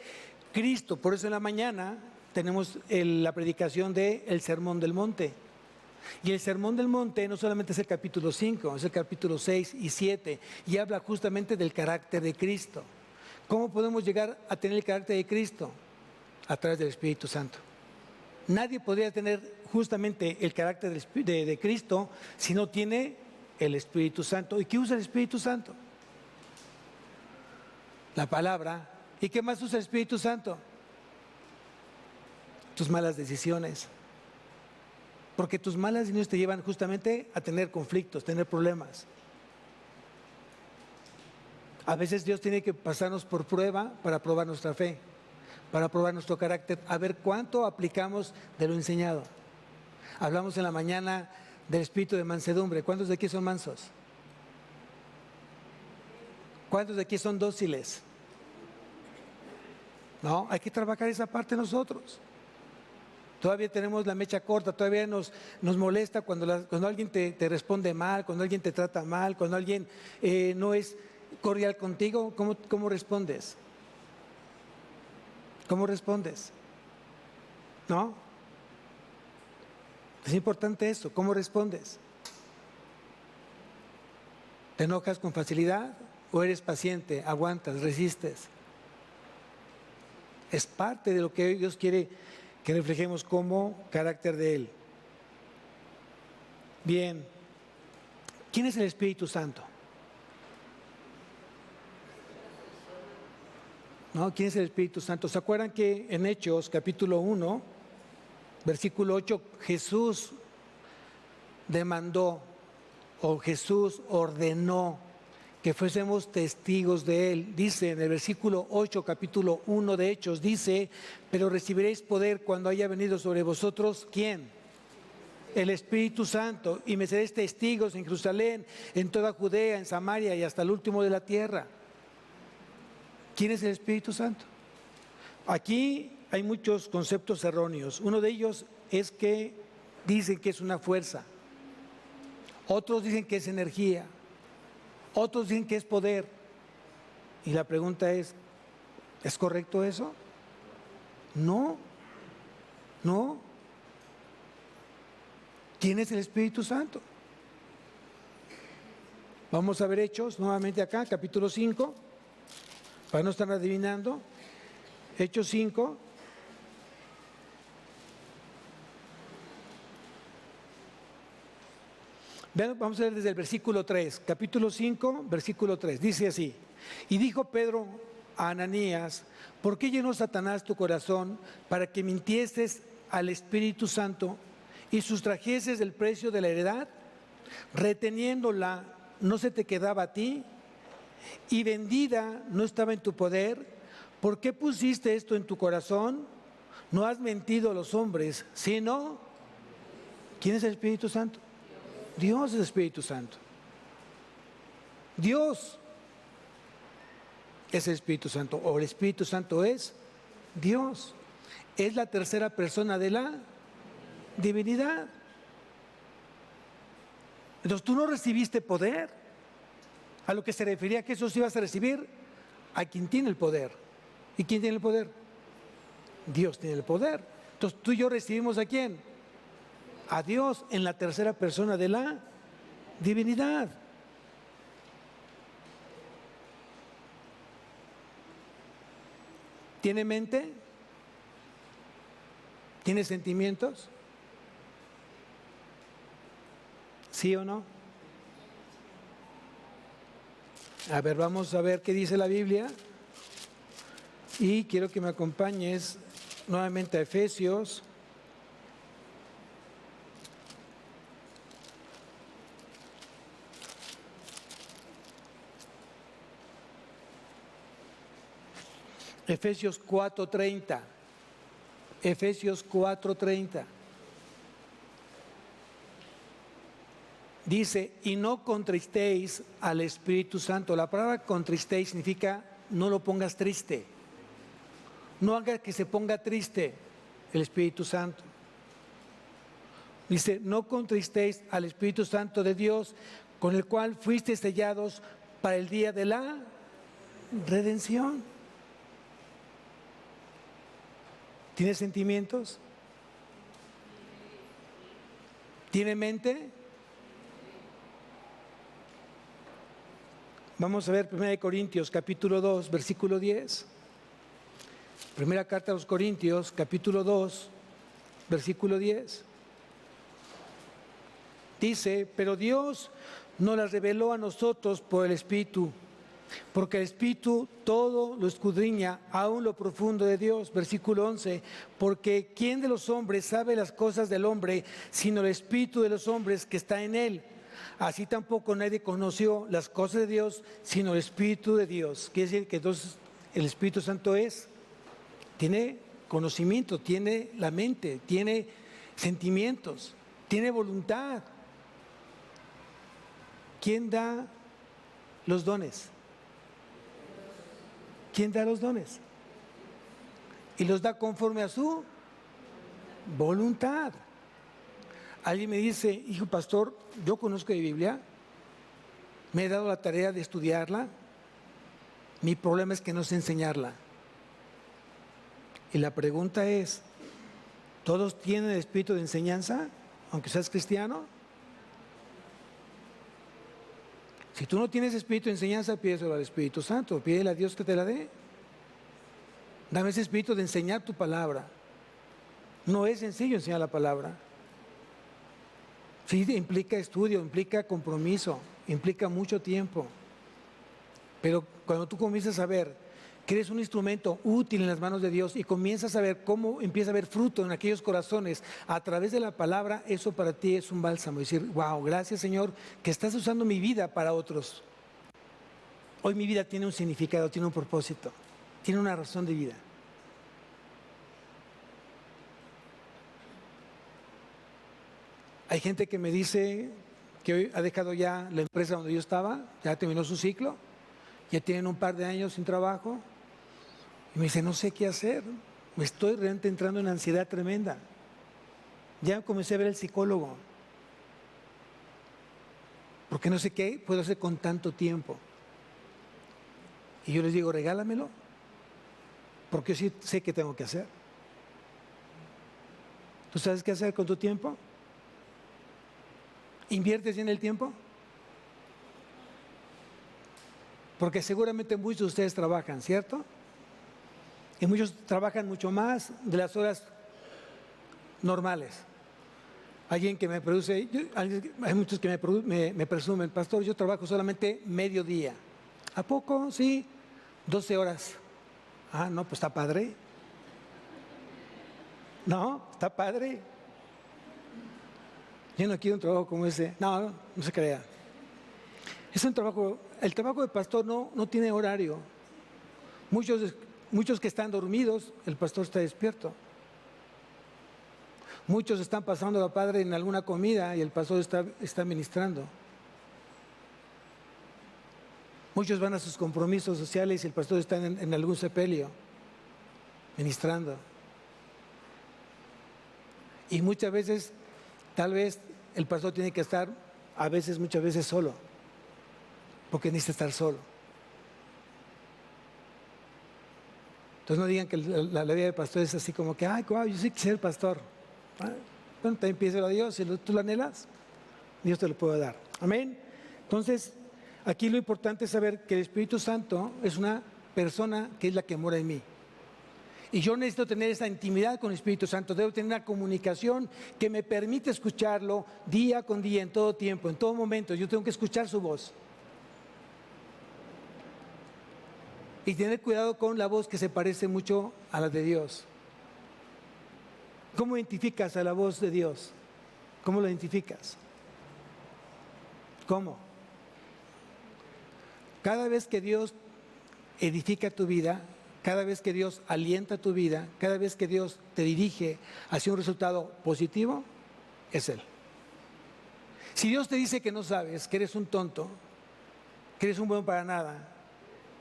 Cristo. Por eso en la mañana tenemos la predicación del Sermón del Monte. Y el Sermón del Monte no solamente es el capítulo 5, es el capítulo 6 y 7, y habla justamente del carácter de Cristo. ¿Cómo podemos llegar a tener el carácter de Cristo? A través del Espíritu Santo. Nadie podría tener justamente el carácter de Cristo si no tiene el Espíritu Santo. ¿Y qué usa el Espíritu Santo? La palabra. ¿Y qué más usa el Espíritu Santo? Tus malas decisiones. Porque tus malas decisiones te llevan justamente a tener conflictos, tener problemas. A veces Dios tiene que pasarnos por prueba para probar nuestra fe, para probar nuestro carácter, a ver cuánto aplicamos de lo enseñado. Hablamos en la mañana del espíritu de mansedumbre. ¿Cuántos de aquí son mansos? ¿Cuántos de aquí son dóciles? No, hay que trabajar esa parte nosotros. Todavía tenemos la mecha corta, todavía nos molesta cuando alguien te responde mal, cuando alguien te trata mal, cuando alguien no es cordial contigo. ¿Cómo respondes? ¿Cómo respondes? ¿No? Es importante eso, ¿cómo respondes? ¿Te enojas con facilidad o eres paciente, aguantas, resistes? Es parte de lo que Dios quiere que reflejemos como carácter de Él. Bien, ¿quién es el Espíritu Santo? ¿No? ¿Quién es el Espíritu Santo? ¿Se acuerdan que en Hechos capítulo 1, versículo 8, Jesús demandó o Jesús ordenó que fuésemos testigos de Él? Dice en el versículo 8, capítulo 1 de Hechos, dice: pero recibiréis poder cuando haya venido sobre vosotros, ¿quién? El Espíritu Santo, y me seréis testigos en Jerusalén, en toda Judea, en Samaria y hasta el último de la tierra. ¿Quién es el Espíritu Santo? Aquí hay muchos conceptos erróneos. Uno de ellos es que dicen que es una fuerza. Otros dicen que es energía. Otros dicen que es poder. Y la pregunta ¿es correcto eso? No. ¿Quién es el Espíritu Santo? Vamos a ver Hechos nuevamente acá, capítulo 5, para no estar adivinando. Hechos 5. Vean, vamos a ver desde el versículo 3, capítulo 5, versículo 3, dice así: y dijo Pedro a Ananías: ¿por qué llenó Satanás tu corazón para que mintieses al Espíritu Santo y sustrajeses el precio de la heredad? Reteniéndola, ¿no se te quedaba a ti? Y vendida, ¿no estaba en tu poder? ¿Por qué pusiste esto en tu corazón? No has mentido a los hombres, sino... ¿Quién es el Espíritu Santo? Dios es el Espíritu Santo. Dios es el Espíritu Santo, o el Espíritu Santo es Dios. Es la tercera persona de la divinidad. Entonces tú no recibiste poder. A lo que se refería que Jesús ibas a recibir a quien tiene el poder. ¿Y quién tiene el poder? Dios tiene el poder. Entonces tú y yo recibimos ¿a quién? A Dios en la tercera persona de la divinidad. ¿Tiene mente? ¿Tiene sentimientos? ¿Sí o no? A ver, vamos a ver qué dice la Biblia. Y quiero que me acompañes nuevamente a Efesios. Efesios 4:30. Efesios 4:30. Dice: y no contristéis al Espíritu Santo. La palabra contristéis significa no lo pongas triste. No haga que se ponga triste el Espíritu Santo. Dice: no contristéis al Espíritu Santo de Dios, con el cual fuisteis sellados para el día de la redención. ¿Tiene sentimientos? ¿Tiene mente? Vamos a ver 1 Corintios capítulo 2, versículo 10. Primera carta a los Corintios, capítulo 2, versículo 10. Dice, pero Dios nos las reveló a nosotros por el Espíritu, porque el Espíritu todo lo escudriña, aún lo profundo de Dios. Versículo 11, porque ¿quién de los hombres sabe las cosas del hombre, sino el Espíritu de los hombres que está en él? Así tampoco nadie conoció las cosas de Dios, sino el Espíritu de Dios. Quiere decir que entonces el Espíritu Santo tiene conocimiento, tiene la mente, tiene sentimientos, tiene voluntad. ¿Quién da los dones? ¿Quién da los dones? Y los da conforme a su voluntad. Alguien me dice, hijo pastor, yo conozco de Biblia, me he dado la tarea de estudiarla, mi problema es que no sé enseñarla. Y la pregunta es, ¿todos tienen el espíritu de enseñanza, aunque seas cristiano? Si tú no tienes espíritu de enseñanza, pídeselo al Espíritu Santo, pídele a Dios que te la dé. Dame ese espíritu de enseñar tu palabra. No es sencillo enseñar la palabra. Sí, implica estudio, implica compromiso, implica mucho tiempo. Pero cuando tú comienzas a ver que eres un instrumento útil en las manos de Dios y comienzas a ver cómo empieza a haber fruto en aquellos corazones a través de la palabra, eso para ti es un bálsamo. Decir, wow, gracias Señor, que estás usando mi vida para otros. Hoy mi vida tiene un significado, tiene un propósito, tiene una razón de vida. Hay gente que me dice que hoy ha dejado ya la empresa donde yo estaba, ya terminó su ciclo, ya tienen un par de años sin trabajo, y me dice, no sé qué hacer, me estoy realmente entrando en ansiedad tremenda. Ya comencé a ver al psicólogo, porque no sé qué puedo hacer con tanto tiempo. Y yo les digo, regálamelo, porque yo sí sé qué tengo que hacer. ¿Tú sabes qué hacer con tu tiempo? ¿Inviertes bien el tiempo? Porque seguramente muchos de ustedes trabajan, ¿cierto? Y muchos trabajan mucho más de las horas normales. Alguien que me produce, hay muchos que me presumen, pastor, yo trabajo solamente mediodía. ¿A poco? Sí, 12 horas. Ah, no, pues está padre. No, está padre. Yo no quiero un trabajo como ese. No, no se crea. Es un trabajo, el trabajo de pastor no tiene horario. Muchos que están dormidos, el pastor está despierto. Muchos están pasando la padre en alguna comida y el pastor está ministrando. Muchos van a sus compromisos sociales y el pastor está en algún sepelio ministrando. Y muchas veces, tal vez el pastor tiene que estar, muchas veces solo, porque necesita estar solo. Entonces no digan que la vida de pastor es así como que, ay, wow, yo sí quisiera ser pastor. Bueno, también pídeselo a Dios, si tú lo anhelas, Dios te lo puede dar. Amén. Entonces, aquí lo importante es saber que el Espíritu Santo es una persona que es la que mora en mí. Y yo necesito tener esa intimidad con el Espíritu Santo, debo tener una comunicación que me permite escucharlo día con día, en todo tiempo, en todo momento. Yo tengo que escuchar su voz. Y tener cuidado con la voz que se parece mucho a la de Dios. ¿Cómo identificas a la voz de Dios? ¿Cómo la identificas? ¿Cómo? Cada vez que Dios edifica tu vida, cada vez que Dios alienta tu vida, cada vez que Dios te dirige hacia un resultado positivo, es Él. Si Dios te dice que no sabes, que eres un tonto, que eres un bueno para nada,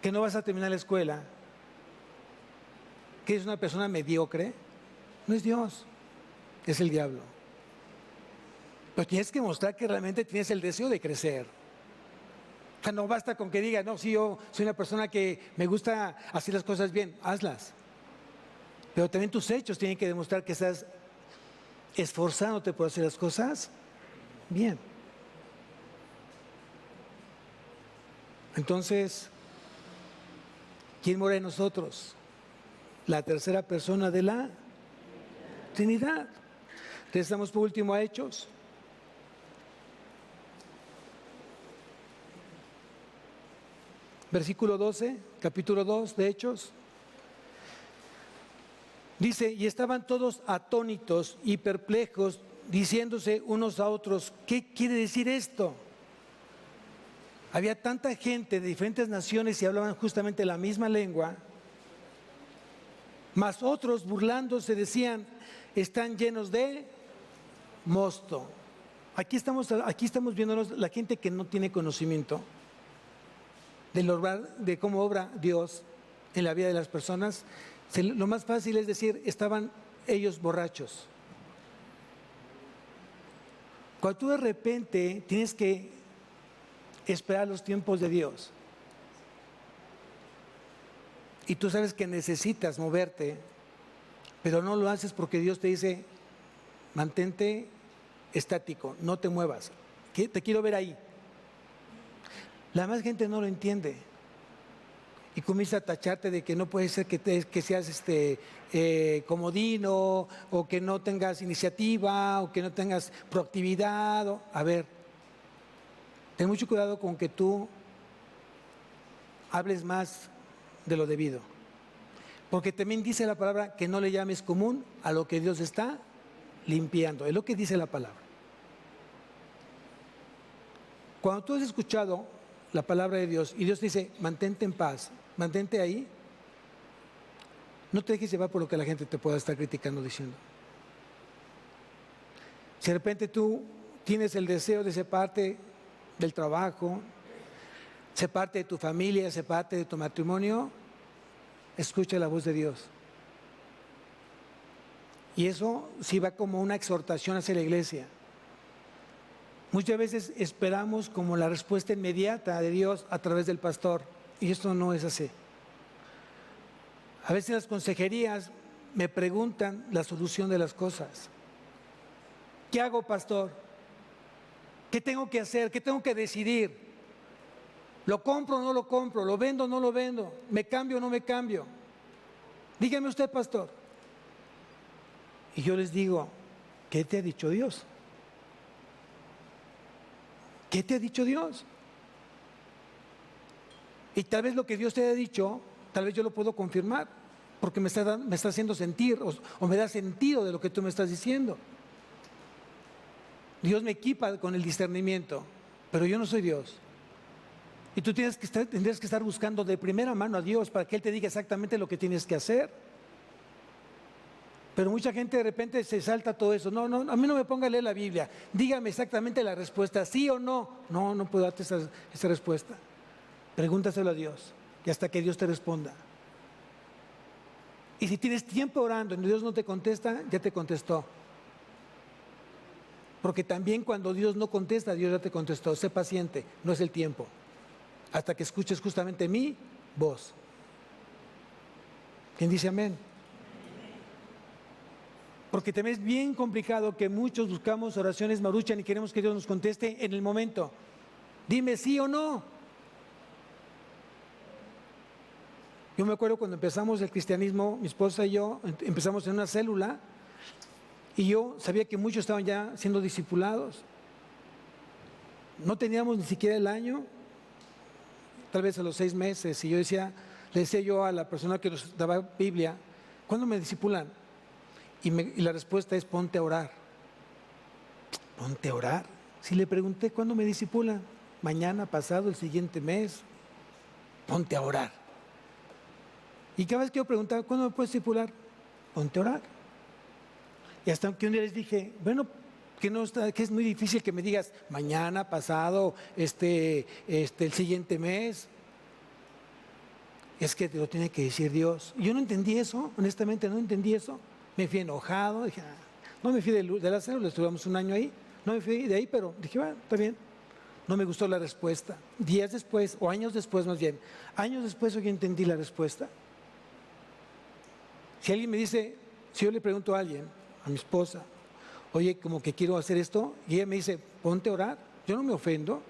que no vas a terminar la escuela, que eres una persona mediocre, no es Dios, es el diablo. Pero tienes que mostrar que realmente tienes el deseo de crecer. O sea, no basta con que diga, no, si yo soy una persona que me gusta hacer las cosas bien, hazlas. Pero también tus hechos tienen que demostrar que estás esforzándote por hacer las cosas bien. Entonces, ¿quién mora en nosotros? La tercera persona de la Trinidad. Regresamos por último a Hechos. Versículo 12, capítulo 2 de Hechos. Dice, y estaban todos atónitos y perplejos, diciéndose unos a otros, ¿qué quiere decir esto? Había tanta gente de diferentes naciones y hablaban justamente la misma lengua, mas otros burlándose decían, están llenos de mosto. Aquí estamos viéndonos la gente que no tiene conocimiento de cómo obra Dios en la vida de las personas. Lo más fácil es decir, estaban ellos borrachos. Cuando tú de repente tienes que esperar los tiempos de Dios y tú sabes que necesitas moverte, pero no lo haces porque Dios te dice, mantente estático, no te muevas, te quiero ver ahí. La más gente no lo entiende y comienza a tacharte de que no puede ser que seas comodino, o que no tengas iniciativa, o que no tengas proactividad. A ver, ten mucho cuidado con que tú hables más de lo debido, porque también dice la palabra que no le llames común a lo que Dios está limpiando, es lo que dice la palabra. Cuando tú has escuchado la palabra de Dios y Dios te dice, mantente en paz, mantente ahí, no te dejes llevar por lo que la gente te pueda estar criticando, diciendo. Si de repente tú tienes el deseo de ser parte del trabajo, ser parte de tu familia, ser parte de tu matrimonio, escucha la voz de Dios. Y eso sí va como una exhortación hacia la iglesia. Muchas veces esperamos como la respuesta inmediata de Dios a través del pastor, y esto no es así. A veces las consejerías me preguntan la solución de las cosas. ¿Qué hago, pastor? ¿Qué tengo que hacer? ¿Qué tengo que decidir? ¿Lo compro o no lo compro? ¿Lo vendo o no lo vendo? ¿Me cambio o no me cambio? Dígame usted, pastor. Y yo les digo, ¿qué te ha dicho Dios? ¿Qué te ha dicho Dios? Y tal vez lo que Dios te haya dicho, tal vez yo lo puedo confirmar, porque me está haciendo sentir o me da sentido de lo que tú me estás diciendo. Dios me equipa con el discernimiento, pero yo no soy Dios. Y tú tendrías que estar buscando de primera mano a Dios para que Él te diga exactamente lo que tienes que hacer. Pero mucha gente de repente se salta todo eso. No, a mí no me ponga a leer la Biblia. Dígame exactamente la respuesta, ¿sí o no? No puedo darte esa respuesta. Pregúntaselo a Dios y hasta que Dios te responda. Y si tienes tiempo orando y Dios no te contesta, ya te contestó. Porque también cuando Dios no contesta, Dios ya te contestó. Sé paciente, no es el tiempo. Hasta que escuches justamente mi voz. ¿Quién dice amén? Porque también es bien complicado que muchos buscamos oraciones maruchan y queremos que Dios nos conteste en el momento. Dime sí o no. Yo me acuerdo cuando empezamos el cristianismo, mi esposa y yo empezamos en una célula y yo sabía que muchos estaban ya siendo discipulados. No teníamos ni siquiera el año, tal vez a los 6 meses, y le decía yo a la persona que nos daba Biblia, ¿cuándo me discipulan? Y la respuesta es, ponte a orar. ¿Ponte a orar? Si le pregunté, ¿cuándo me discipulan? Mañana, pasado, el siguiente mes. Ponte a orar. Y cada vez que yo preguntaba, ¿cuándo me puedes discipular? Ponte a orar. Y hasta que un día les dije, bueno, que es muy difícil que me digas mañana, pasado, el siguiente mes. Es que te lo tiene que decir Dios. Y yo no entendí eso, honestamente no entendí eso. Me fui enojado, dije, no me fui de la célula, estuvimos un año ahí, no me fui de ahí, pero dije, bueno, está bien. No me gustó la respuesta. Días después, o años después más bien, años después yo entendí la respuesta. Si alguien me dice, si yo le pregunto a alguien, a mi esposa, oye, como que quiero hacer esto, y ella me dice, ponte a orar, yo no me ofendo.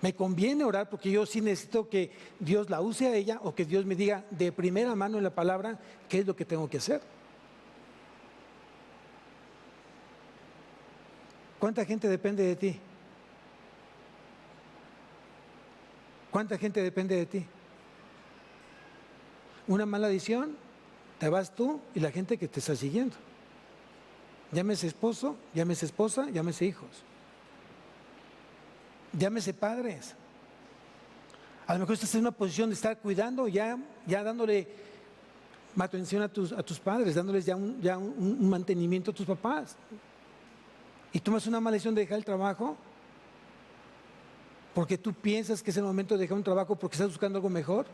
Me conviene orar porque yo sí necesito que Dios la use a ella o que Dios me diga de primera mano en la palabra qué es lo que tengo que hacer. ¿Cuánta gente depende de ti? ¿Cuánta gente depende de ti? Una mala decisión, te vas tú y la gente que te está siguiendo. Llámese esposo, llámese esposa, llámese hijos. Llámese padres. A lo mejor estás en una posición de estar cuidando, ya dándole atención a tus padres, dándoles ya un mantenimiento a tus papás. Y tomas una mala decisión de dejar el trabajo porque tú piensas que es el momento de dejar un trabajo porque estás buscando algo mejor.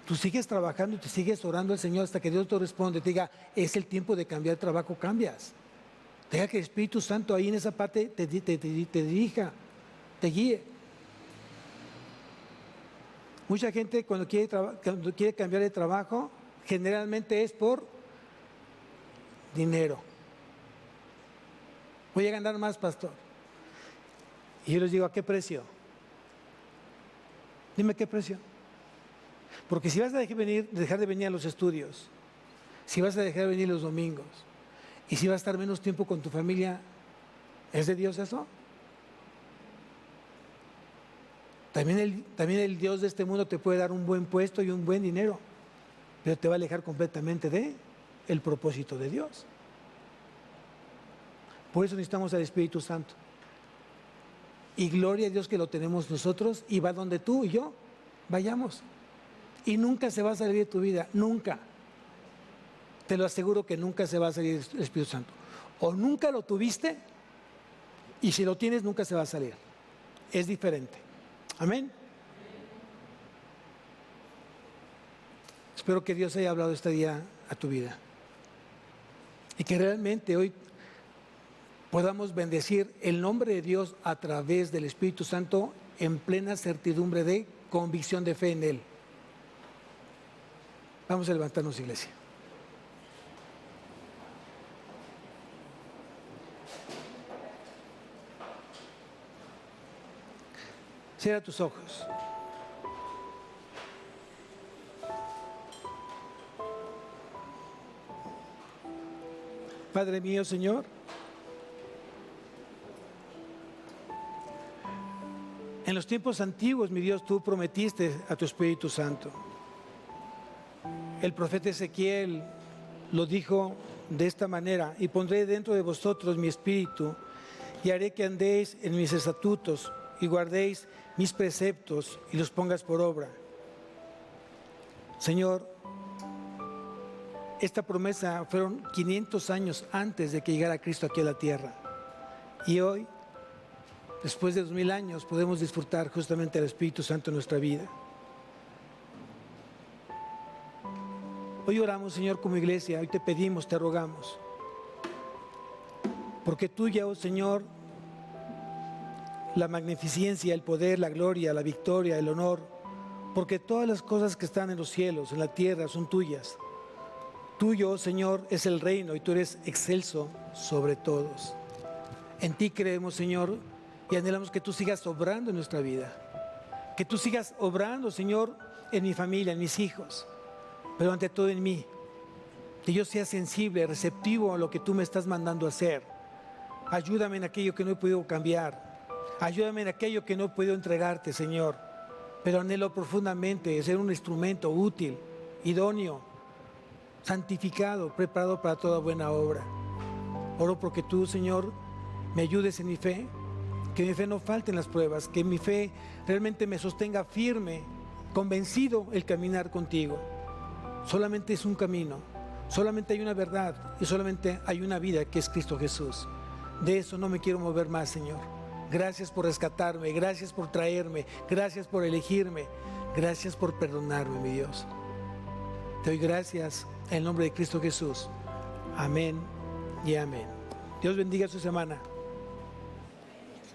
Tú sigues trabajando y te sigues orando al Señor hasta que Dios te responde, te diga, es el tiempo de cambiar el trabajo, cambias. Deja que el Espíritu Santo ahí en esa parte te dirija, te guíe. Mucha gente cuando quiere cambiar de trabajo, generalmente es por dinero. Voy a ganar más, pastor. Y yo les digo, ¿a qué precio? Dime qué precio. Porque si vas a dejar de venir a los estudios, si vas a dejar de venir los domingos, y si vas a estar menos tiempo con tu familia, ¿es de Dios eso? También el Dios de este mundo te puede dar un buen puesto y un buen dinero, pero te va a alejar completamente de el propósito de Dios. Por eso necesitamos al Espíritu Santo. Y gloria a Dios que lo tenemos nosotros y va donde tú y yo vayamos. Y nunca se va a salir de tu vida, nunca. Te lo aseguro que nunca se va a salir el Espíritu Santo. O nunca lo tuviste y si lo tienes nunca se va a salir. Es diferente. Amén. Espero que Dios haya hablado este día a tu vida y que realmente hoy podamos bendecir el nombre de Dios a través del Espíritu Santo en plena certidumbre de convicción de fe en Él. Vamos a levantarnos, iglesia. Cierra tus ojos. Padre mío, Señor, en los tiempos antiguos, mi Dios, tú prometiste a tu Espíritu Santo. El profeta Ezequiel lo dijo de esta manera: y pondré dentro de vosotros mi espíritu y haré que andéis en mis estatutos y guardéis mis preceptos y los pongas por obra. Señor, esta promesa fueron 500 años antes de que llegara Cristo aquí a la tierra. Y hoy, después de 2000 años, podemos disfrutar justamente del Espíritu Santo en nuestra vida. Hoy oramos, Señor, como iglesia, hoy te pedimos, te rogamos, porque tuya, oh Señor, la magnificencia, el poder, la gloria, la victoria, el honor, porque todas las cosas que están en los cielos, en la tierra, son tuyas. Tuyo, oh Señor, es el reino y tú eres excelso sobre todos. En ti creemos, Señor, y anhelamos que tú sigas obrando en nuestra vida, que tú sigas obrando, Señor, en mi familia, en mis hijos, pero ante todo en mí, que yo sea sensible, receptivo a lo que tú me estás mandando a hacer. Ayúdame en aquello que no he podido cambiar. Ayúdame en aquello que no he podido entregarte, Señor. Pero anhelo profundamente ser un instrumento útil, idóneo, santificado, preparado para toda buena obra. Oro porque tú, Señor, me ayudes en mi fe, que mi fe no falte en las pruebas, que mi fe realmente me sostenga firme, convencido el caminar contigo. Solamente es un camino, solamente hay una verdad y solamente hay una vida que es Cristo Jesús. De eso no me quiero mover más, Señor. Gracias por rescatarme, gracias por traerme, gracias por elegirme, gracias por perdonarme, mi Dios. Te doy gracias en el nombre de Cristo Jesús. Amén y amén. Dios bendiga su semana.